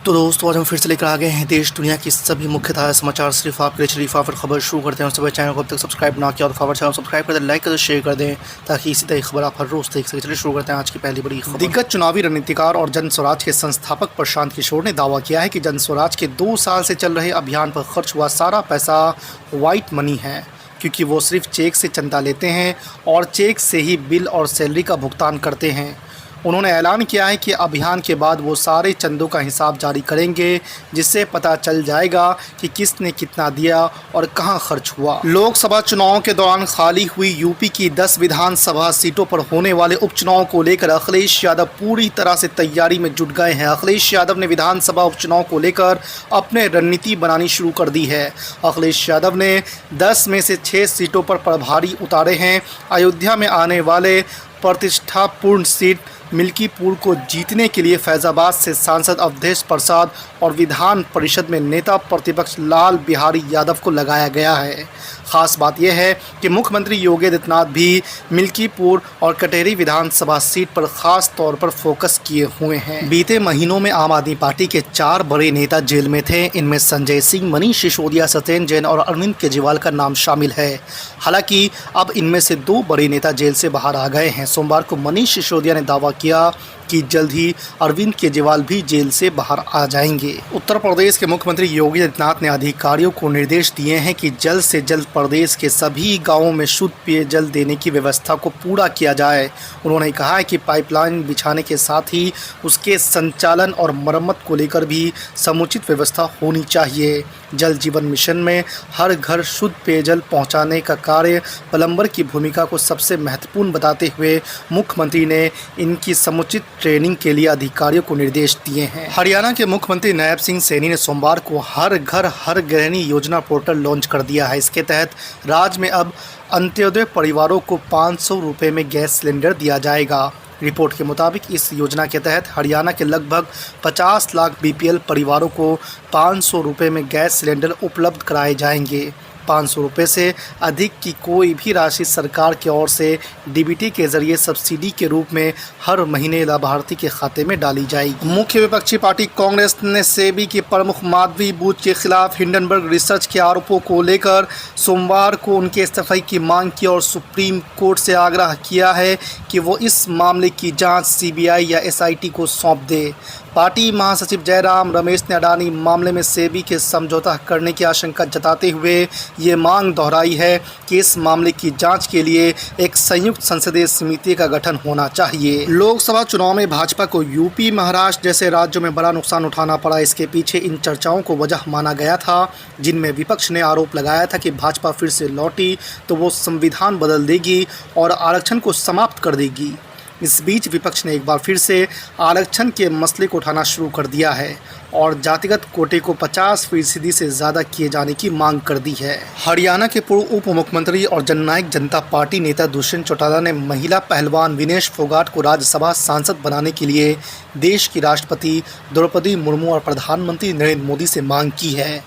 तो दोस्तों आज हम फिर से लेकर आ गए हैं देश दुनिया की सभी मुख्य धारा समाचार सिर्फ आपके लिए। शरीफ आफर खबर शुरू करते हैं। उससे चैनल को अब तक सब्सक्राइब ना किया और खबर चैनल सब्सक्राइब कर दें, लाइक कर दें, शेयर कर दें ताकि इसी तरह खबर आप हर रोज देख सकें। चलिए शुरू करते हैं आज की पहली बड़ी खबर। दिग्गज चुनावी रणनीतिकार और जन स्वराज के संस्थापक प्रशांत किशोर ने दावा किया है कि जन स्वराज के 2 साल से चल रहे अभियान पर खर्च हुआ सारा पैसा व्हाइट मनी है, क्योंकि वो सिर्फ चेक से चंदा लेते हैं और चेक से ही बिल और सैलरी का भुगतान करते हैं। उन्होंने ऐलान किया है कि अभियान के बाद वो सारे चंदों का हिसाब जारी करेंगे, जिससे पता चल जाएगा कि किसने कितना दिया और कहां खर्च हुआ। लोकसभा चुनावों के दौरान खाली हुई यूपी की 10 विधानसभा सीटों पर होने वाले उपचुनाव को लेकर अखिलेश यादव पूरी तरह से तैयारी में जुट गए हैं। अखिलेश यादव ने विधानसभा उपचुनाव को लेकर अपने रणनीति बनानी शुरू कर दी है। अखिलेश यादव ने 10 में से 6 सीटों पर प्रभारी उतारे हैं। अयोध्या में आने वाले प्रतिष्ठापूर्ण सीट मिल्कीपुर को जीतने के लिए फैजाबाद से सांसद अवधेश प्रसाद और विधान परिषद में नेता प्रतिपक्ष लाल बिहारी यादव को लगाया गया है। खास बात यह है कि मुख्यमंत्री योगी आदित्यनाथ भी मिल्कीपुर और कटेरी विधानसभा सीट पर खास तौर पर फोकस किए हुए हैं। बीते महीनों में आम आदमी पार्टी के 4 बड़े नेता जेल में थे। इनमें संजय सिंह, मनीष सिसोदिया, सत्येंद्र जैन और अरविंद केजरीवाल का नाम शामिल है। हालांकि अब इनमें से 2 बड़े नेता जेल से बाहर आ गए हैं। सोमवार को मनीष सिसोदिया ने दावा किया कि जल्द ही अरविंद केजरीवाल भी जेल से बाहर आ जाएंगे। उत्तर प्रदेश के मुख्यमंत्री योगी आदित्यनाथ ने अधिकारियों को निर्देश दिए हैं कि जल्द से जल्द प्रदेश के सभी गांवों में शुद्ध पेयजल देने की व्यवस्था को पूरा किया जाए। उन्होंने कहा है कि पाइपलाइन बिछाने के साथ ही उसके संचालन और मरम्मत को लेकर भी समुचित व्यवस्था होनी चाहिए। जल जीवन मिशन में हर घर शुद्ध पेयजल पहुंचाने का कार्य प्लम्बर की भूमिका को सबसे महत्वपूर्ण बताते हुए मुख्यमंत्री ने इनकी समुचित ट्रेनिंग के लिए अधिकारियों को निर्देश दिए हैं। हरियाणा के मुख्यमंत्री नायब सिंह सैनी ने सोमवार को हर घर हर गृहिणी योजना पोर्टल लॉन्च कर दिया है। इसके तहत राज्य में अब अंत्योदय परिवारों को 500 रुपये में गैस सिलेंडर दिया जाएगा। रिपोर्ट के मुताबिक इस योजना के तहत हरियाणा के लगभग 50 लाख बीपीएल परिवारों को 500 रुपये में गैस सिलेंडर उपलब्ध कराए जाएंगे। 500 रुपये से अधिक की कोई भी राशि सरकार की ओर से डीबीटी के जरिए सब्सिडी के रूप में हर महीने लाभार्थी के खाते में डाली जाएगी। मुख्य विपक्षी पार्टी कांग्रेस ने सेबी के प्रमुख माधवी बूच के खिलाफ हिंडनबर्ग रिसर्च के आरोपों को लेकर सोमवार को उनके इस्तीफे की मांग की और सुप्रीम कोर्ट से आग्रह किया है कि वो इस मामले की जांच सीबीआई या एसआईटी को सौंप दे। पार्टी महासचिव जयराम रमेश ने अडानी मामले में सेबी के समझौता करने की आशंका जताते हुए ये मांग दोहराई है कि इस मामले की जांच के लिए एक संयुक्त संसदीय समिति का गठन होना चाहिए। लोकसभा चुनाव में भाजपा को यूपी, महाराष्ट्र जैसे राज्यों में बड़ा नुकसान उठाना पड़ा। इसके पीछे इन चर्चाओं को वजह माना गया था, जिनमें विपक्ष ने आरोप लगाया था कि भाजपा फिर से लौटी तो वो संविधान बदल देगी और आरक्षण को समाप्त कर देगी। इस बीच विपक्ष ने एक बार फिर से आरक्षण के मसले को उठाना शुरू कर दिया है और जातिगत कोटे को 50% से ज़्यादा किए जाने की मांग कर दी है। हरियाणा के पूर्व उप मुख्यमंत्री और जननायक जनता पार्टी नेता दुष्यंत चौटाला ने महिला पहलवान विनेश फोगाट को राज्यसभा सांसद बनाने के लिए देश की राष्ट्रपति द्रौपदी मुर्मू और प्रधानमंत्री नरेंद्र मोदी से मांग की है।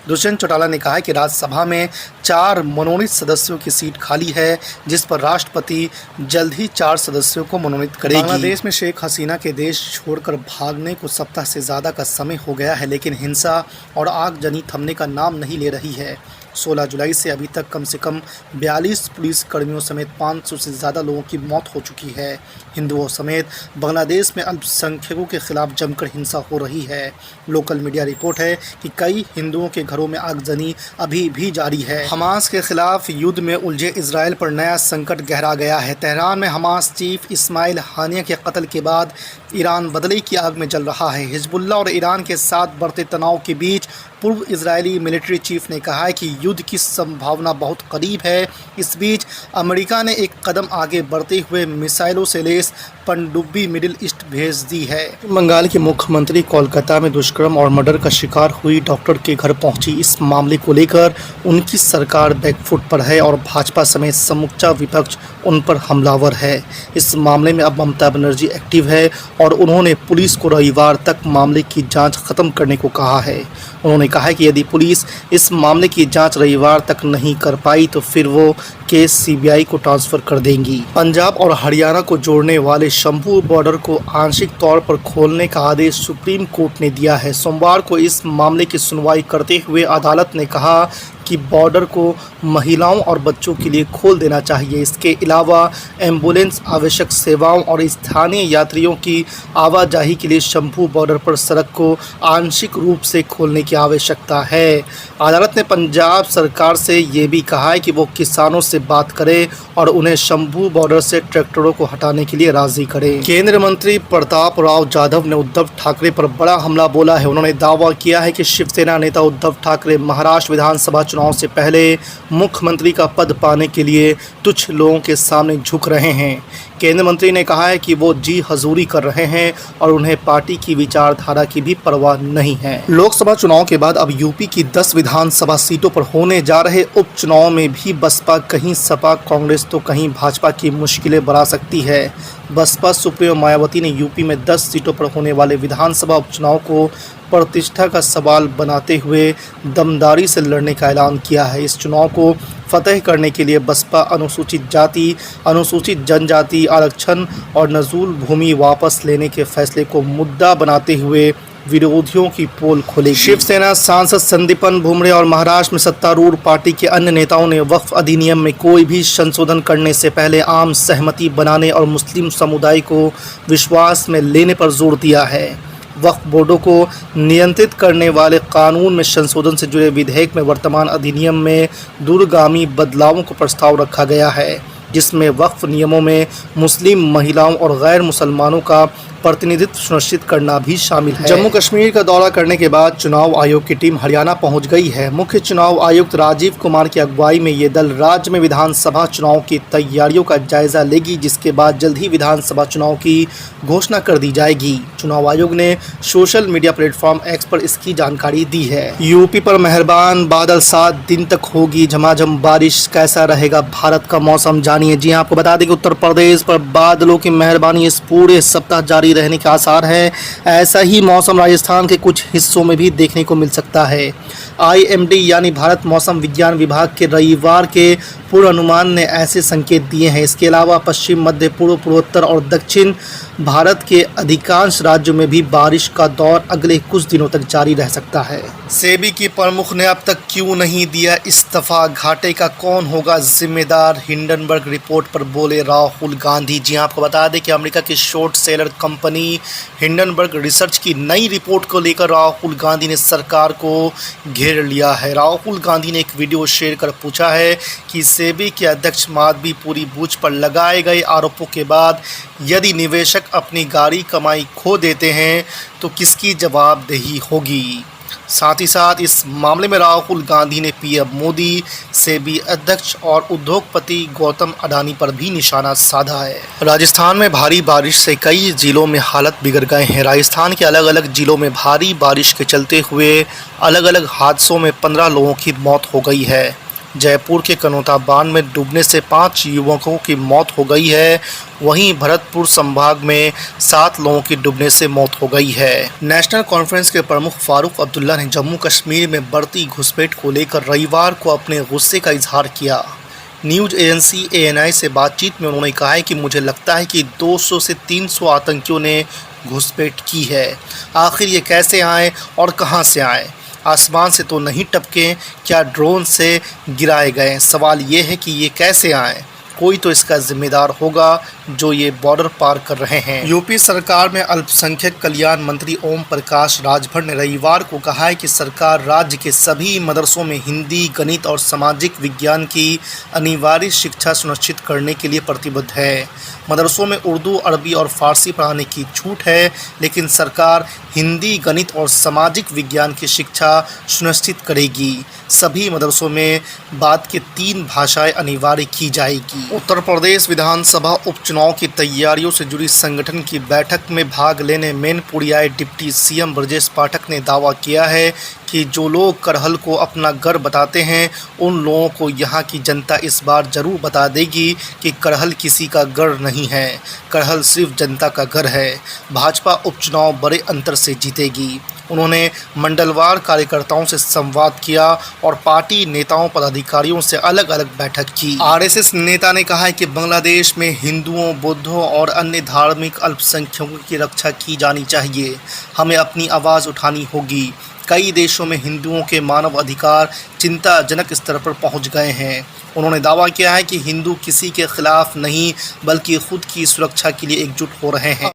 दुष्यंत चौटाला ने कहा है कि राज्यसभा में 4 मनोनीत सदस्यों की सीट खाली है, जिस पर राष्ट्रपति जल्द ही 4 सदस्यों को मनोनीत करेगी। बांग्लादेश में शेख हसीना के देश छोड़कर भागने को सप्ताह से ज़्यादा का समय हो गया है, लेकिन हिंसा और आगजनी थमने का नाम नहीं ले रही है। 16 जुलाई से अभी तक कम से कम 42 पुलिस कर्मियों समेत 500 से ज़्यादा लोगों की मौत हो चुकी है। हिंदुओं समेत बांग्लादेश में अल्पसंख्यकों के खिलाफ जमकर हिंसा हो रही है। लोकल मीडिया रिपोर्ट है कि कई हिंदुओं के घरों में आगजनी अभी भी जारी है। हमास के खिलाफ युद्ध में उलझे इजराइल पर नया संकट गहरा गया है। तेहरान में हमास चीफ इस्माइल हानिया के कत्ल के बाद ईरान बदले की आग में जल रहा है। हिजबुल्लाह और ईरान के साथ बढ़ते तनाव के बीच पूर्व इजरायली मिलिट्री चीफ ने कहा है कि युद्ध की संभावना बहुत करीब है। इस बीच अमेरिका ने एक कदम आगे बढ़ते हुए मिसाइलों से लैस पनडुब्बी मिडिल ईस्ट भेज दी है। बंगाल के मुख्यमंत्री कोलकाता में दुष्कर्म और मर्डर का शिकार हुई डॉक्टर के घर पहुंची। इस मामले को लेकर उनकी सरकार बैकफुट पर है और भाजपा समेत समूचा विपक्ष उन पर हमलावर है। इस मामले में अब ममता बनर्जी एक्टिव है और उन्होंने पुलिस को रविवार तक मामले की जांच खत्म करने को कहा है। उन्होंने कहा है कि यदि पुलिस इस मामले की जांच रविवार तक नहीं कर पाई तो फिर वो केस सीबीआई को ट्रांसफर कर देंगी। पंजाब और हरियाणा को जोड़ने वाले शंभू बॉर्डर को आंशिक तौर पर खोलने का आदेश सुप्रीम कोर्ट ने दिया है। सोमवार को इस मामले की सुनवाई करते हुए अदालत ने कहा कि बॉर्डर को महिलाओं और बच्चों के लिए खोल देना चाहिए। इसके अलावा एम्बुलेंस, आवश्यक सेवाओं और स्थानीय यात्रियों की आवाजाही के लिए शंभू बॉर्डर पर सड़क को आंशिक रूप से खोलने की आवश्यकता है। अदालत ने पंजाब सरकार से ये भी कहा है कि वो किसानों से बात करे और उन्हें शंभू बॉर्डर से ट्रैक्टरों को हटाने के लिए राजी करे। केंद्रीय मंत्री प्रताप राव जाधव ने उद्धव ठाकरे पर बड़ा हमला बोला है। उन्होंने दावा किया है कि शिवसेना नेता उद्धव ठाकरे महाराष्ट्र विधानसभा चुनाव से पहले मुख्यमंत्री का पद पाने के लिए तुच्छ लोगों के सामने झुक रहे हैं। केंद्रीय मंत्री ने कहा है कि वो जी हजूरी कर रहे हैं और उन्हें पार्टी की विचारधारा की भी परवाह नहीं है। लोकसभा चुनाव के बाद अब यूपी की 10 विधानसभा सीटों पर होने जा रहे उपचुनाव में भी बसपा कहीं सपा, कांग्रेस तो कहीं भाजपा की मुश्किलें बढ़ा सकती है। बसपा सुप्रीमो मायावती ने यूपी में 10 सीटों पर होने वाले विधानसभा उपचुनाव को प्रतिष्ठा का सवाल बनाते हुए दमदारी से लड़ने का ऐलान किया है। इस चुनाव को फतेह करने के लिए बसपा अनुसूचित जाति, अनुसूचित जनजाति आरक्षण और नजूल भूमि वापस लेने के फैसले को मुद्दा बनाते हुए विरोधियों की पोल खोलेगी। शिवसेना सांसद संदीपन भुमरे और महाराष्ट्र में सत्तारूढ़ पार्टी के अन्य नेताओं ने वक्फ अधिनियम में कोई भी संशोधन करने से पहले आम सहमति बनाने और मुस्लिम समुदाय को विश्वास में लेने पर जोर दिया है। वक्फ बोर्डों को नियंत्रित करने वाले कानून में संशोधन से जुड़े विधेयक में वर्तमान अधिनियम में दूरगामी बदलावों को प्रस्ताव रखा गया है, जिसमें वक्फ नियमों में मुस्लिम महिलाओं और गैर मुसलमानों का प्रतिनिधित्व सुनिश्चित करना भी शामिल है। जम्मू कश्मीर का दौरा करने के बाद चुनाव आयोग की टीम हरियाणा पहुंच गई है। मुख्य चुनाव आयुक्त राजीव कुमार की अगुवाई में ये दल राज्य में विधानसभा चुनाव की तैयारियों का जायजा लेगी, जिसके बाद जल्द ही विधानसभा चुनाव की घोषणा कर दी जाएगी। चुनाव आयोग ने सोशल मीडिया प्लेटफॉर्म एक्स पर इसकी जानकारी दी है। यूपी पर मेहरबान बादल 7 दिन तक होगी झमाझम बारिश। कैसा रहेगा भारत का मौसम, जानिए। जी आपको बता दें कि उत्तर प्रदेश पर बादलों की मेहरबानी इस पूरे सप्ताह जारी रहने के आसार हैं। ऐसा ही मौसम राजस्थान के कुछ हिस्सों में भी देखने को मिल सकता है। IMD यानी भारत मौसम विज्ञान विभाग के रविवार के पूर्वानुमान ने ऐसे संकेत दिए हैं। इसके अलावा पश्चिम, मध्य पूर्व, पूर्वोत्तर और दक्षिण भारत के अधिकांश राज्यों में भी बारिश का दौर अगले कुछ दिनों तक जारी रह सकता है। सेबी की प्रमुख ने अब तक क्यों नहीं दिया इस्तीफा, घाटे का कौन होगा जिम्मेदार, हिंडनबर्ग रिपोर्ट पर बोले राहुल गांधी। जी आपको बता दें कि अमेरिका की short seller company Hindenburg research की नई रिपोर्ट को लेकर राहुल गांधी ने सरकार को घेर लिया है। राहुल गांधी ने एक वीडियो शेयर कर पूछा है कि सेबी के अध्यक्ष माधवी पूरी बूझ पर लगाए गए आरोपों के बाद यदि निवेशक अपनी गाड़ी कमाई खो देते हैं तो किसकी जवाबदेही होगी। साथ ही साथ इस मामले में राहुल गांधी ने पीएम मोदी, सेबी अध्यक्ष और उद्योगपति गौतम अडानी पर भी निशाना साधा है। राजस्थान में भारी बारिश से कई जिलों में हालत बिगड़ गए हैं। राजस्थान के अलग अलग जिलों में भारी बारिश के चलते हुए अलग अलग हादसों में 15 लोगों की मौत हो गई है। जयपुर के कनौता बांध में डूबने से 5 युवकों की मौत हो गई है। वहीं भरतपुर संभाग में 7 लोगों की डूबने से मौत हो गई है। नेशनल कॉन्फ्रेंस के प्रमुख फारूक अब्दुल्ला ने जम्मू कश्मीर में बढ़ती घुसपैठ को लेकर रविवार को अपने गुस्से का इजहार किया। न्यूज़ एजेंसी ANI से बातचीत में उन्होंने कहा है कि मुझे लगता है कि 200 से 300 आतंकियों ने घुसपैठ की है। आखिर ये कैसे आए और कहां से आए? आसमान से तो नहीं टपके, क्या ड्रोन से गिराए गए? सवाल ये है कि ये कैसे आए? कोई तो इसका जिम्मेदार होगा जो ये बॉर्डर पार कर रहे हैं। यूपी सरकार में अल्पसंख्यक कल्याण मंत्री ओम प्रकाश राजभर ने रविवार को कहा है कि सरकार राज्य के सभी मदरसों में हिंदी, गणित और सामाजिक विज्ञान की अनिवार्य शिक्षा सुनिश्चित करने के लिए प्रतिबद्ध है। मदरसों में उर्दू, अरबी और फारसी पढ़ाने की छूट है, लेकिन सरकार हिंदी, गणित और सामाजिक विज्ञान की शिक्षा सुनिश्चित करेगी। सभी मदरसों में बाद के 3 भाषाएं अनिवार्य की जाएगी। उत्तर प्रदेश विधानसभा उपचुनाव की तैयारियों से जुड़ी संगठन की बैठक में भाग लेने मैनपुरी आए डिप्टी CM ब्रजेश पाठक ने दावा किया है कि जो लोग करहल को अपना घर बताते हैं उन लोगों को यहाँ की जनता इस बार जरूर बता देगी कि करहल किसी का घर नहीं है, करहल सिर्फ जनता का घर है। भाजपा उपचुनाव बड़े अंतर से जीतेगी। उन्होंने मंडलवार कार्यकर्ताओं से संवाद किया और पार्टी नेताओं पदाधिकारियों से अलग अलग बैठक की। आरएसएस नेता ने कहा है कि बांग्लादेश में हिंदुओं, बुद्धों और अन्य धार्मिक अल्पसंख्यकों की रक्षा की जानी चाहिए। हमें अपनी आवाज़ उठानी होगी। कई देशों में हिंदुओं के मानव अधिकार चिंताजनक स्तर पर पहुंच गए हैं। उन्होंने दावा किया है कि हिंदू किसी के खिलाफ नहीं बल्कि खुद की सुरक्षा के लिए एकजुट हो रहे हैं।